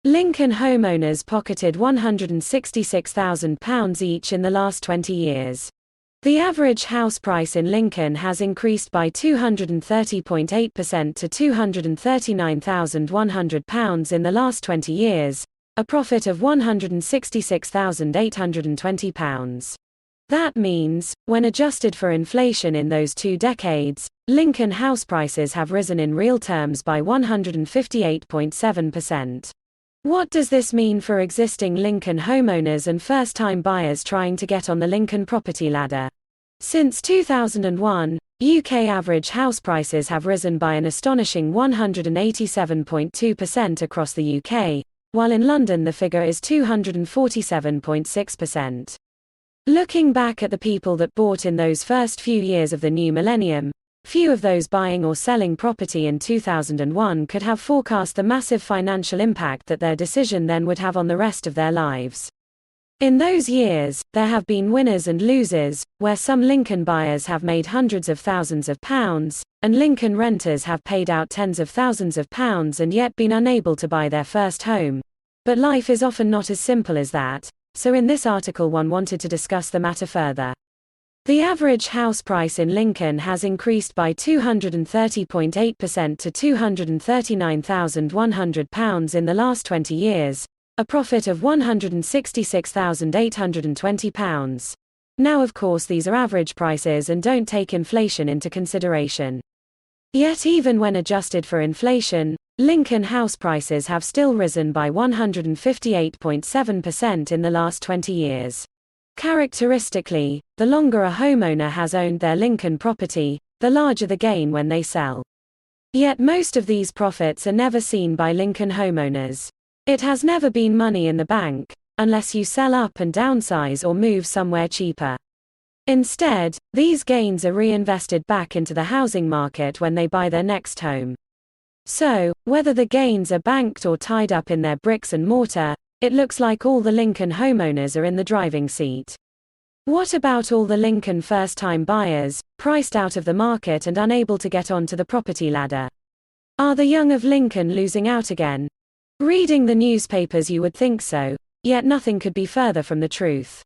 Lincoln homeowners pocketed £166,000 each in the last 20 years. The average house price in Lincoln has increased by 230.8% to £239,100 in the last 20 years, a profit of £166,820. That means, when adjusted for inflation in those 2 decades, Lincoln house prices have risen in real terms by 158.7%. What does this mean for existing Lincoln homeowners and first-time buyers trying to get on the Lincoln property ladder? Since 2001, UK average house prices have risen by an astonishing 187.2% across the UK, while in London the figure is 247.6%. Looking back at the people that bought in those first few years of the new millennium, few of those buying or selling property in 2001 could have forecast the massive financial impact that their decision then would have on the rest of their lives. In those years, there have been winners and losers, where some Lincoln buyers have made hundreds of thousands of pounds, and Lincoln renters have paid out tens of thousands of pounds and yet been unable to buy their first home. But life is often not as simple as that, so in this article one wanted to discuss the matter further. The average house price in Lincoln has increased by 230.8% to £239,100 in the last 20 years, a profit of £166,820. Now of course these are average prices and don't take inflation into consideration. Yet even when adjusted for inflation, Lincoln house prices have still risen by 158.7% in the last 20 years. Characteristically, the longer a homeowner has owned their Lincoln property, the larger the gain when they sell. Yet most of these profits are never seen by Lincoln homeowners. It has never been money in the bank, unless you sell up and downsize or move somewhere cheaper. Instead, these gains are reinvested back into the housing market when they buy their next home. So, whether the gains are banked or tied up in their bricks and mortar, it looks like all the Lincoln homeowners are in the driving seat. What about all the Lincoln first-time buyers, priced out of the market and unable to get onto the property ladder? Are the young of Lincoln losing out again? Reading the newspapers you would think so, yet nothing could be further from the truth.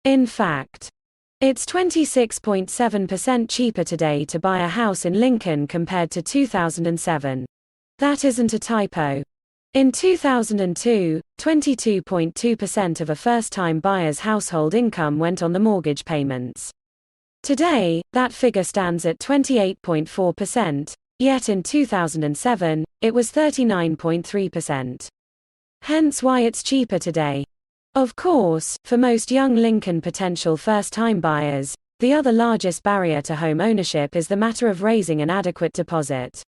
In fact, it's 26.7% cheaper today to buy a house in Lincoln compared to 2007. That isn't a typo. In 2002, 22.2% of a first-time buyer's household income went on the mortgage payments. Today, that figure stands at 28.4%, yet in 2007, it was 39.3%. Hence why it's cheaper today. Of course, for most young Lincoln potential first-time buyers, the other largest barrier to home ownership is the matter of raising an adequate deposit.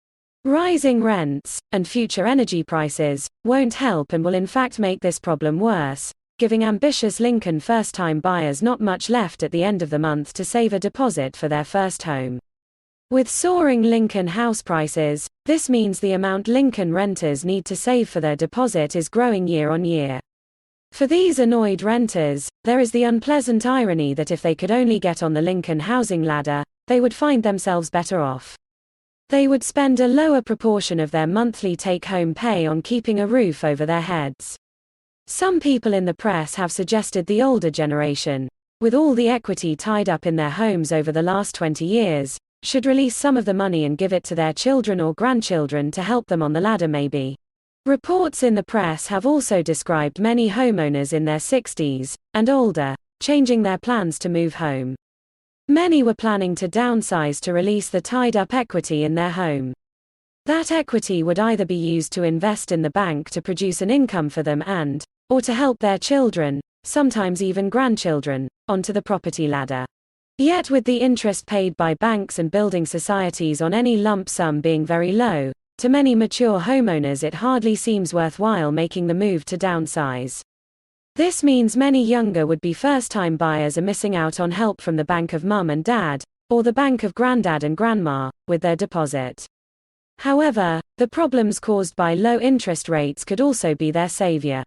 Rising rents, and future energy prices, won't help and will in fact make this problem worse, giving ambitious Lincoln first-time buyers not much left at the end of the month to save a deposit for their first home. With soaring Lincoln house prices, this means the amount Lincoln renters need to save for their deposit is growing year on year. For these annoyed renters, there is the unpleasant irony that if they could only get on the Lincoln housing ladder, they would find themselves better off. They would spend a lower proportion of their monthly take-home pay on keeping a roof over their heads. Some people in the press have suggested the older generation, with all the equity tied up in their homes over the last 20 years, should release some of the money and give it to their children or grandchildren to help them on the ladder maybe. Reports in the press have also described many homeowners in their 60s, and older, changing their plans to move home. Many were planning to downsize to release the tied-up equity in their home. That equity would either be used to invest in the bank to produce an income for them or to help their children, sometimes even grandchildren, onto the property ladder. Yet with the interest paid by banks and building societies on any lump sum being very low, to many mature homeowners it hardly seems worthwhile making the move to downsize. This means many younger would-be first-time buyers are missing out on help from the bank of mum and dad, or the bank of granddad and grandma, with their deposit. However, the problems caused by low interest rates could also be their savior.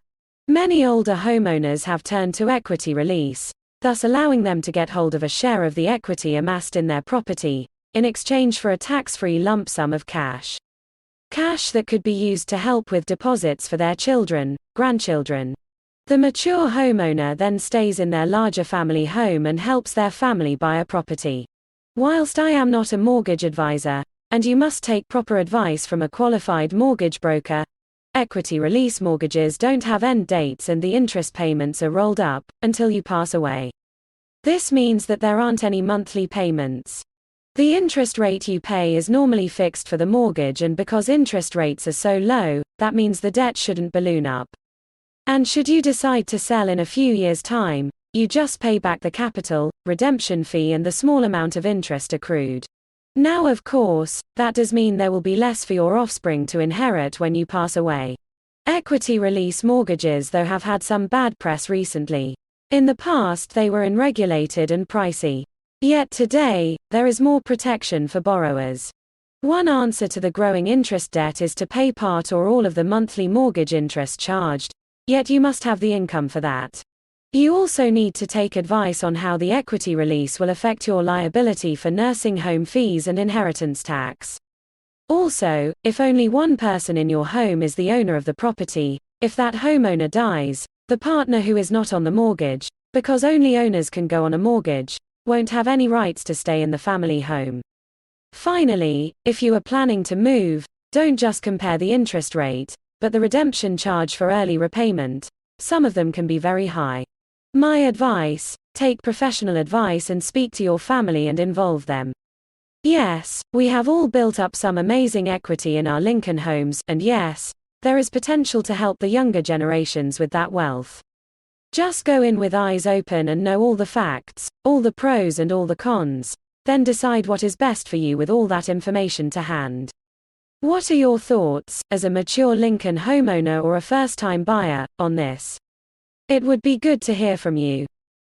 Many older homeowners have turned to equity release, thus allowing them to get hold of a share of the equity amassed in their property, in exchange for a tax-free lump sum of cash. Cash that could be used to help with deposits for their children, grandchildren. The mature homeowner then stays in their larger family home and helps their family buy a property. Whilst I am not a mortgage advisor, and you must take proper advice from a qualified mortgage broker, equity release mortgages don't have end dates and the interest payments are rolled up until you pass away. This means that there aren't any monthly payments. The interest rate you pay is normally fixed for the mortgage, and because interest rates are so low, that means the debt shouldn't balloon up. And should you decide to sell in a few years' time, you just pay back the capital, redemption fee and the small amount of interest accrued. Now of course, that does mean there will be less for your offspring to inherit when you pass away. Equity release mortgages though have had some bad press recently. In the past they were unregulated and pricey. Yet today, there is more protection for borrowers. One answer to the growing interest debt is to pay part or all of the monthly mortgage interest charged, yet you must have the income for that. You also need to take advice on how the equity release will affect your liability for nursing home fees and inheritance tax. Also, if only one person in your home is the owner of the property, if that homeowner dies, the partner who is not on the mortgage, because only owners can go on a mortgage, won't have any rights to stay in the family home. Finally, if you are planning to move, don't just compare the interest rate, but the redemption charge for early repayment. Some of them can be very high. My advice: take professional advice and speak to your family and involve them. Yes, we have all built up some amazing equity in our Lincoln homes, and yes, there is potential to help the younger generations with that wealth. Just go in with eyes open and know all the facts, all the pros and all the cons, then decide what is best for you with all that information to hand. What are your thoughts, as a mature Lincoln homeowner or a first-time buyer, on this? It would be good to hear from you.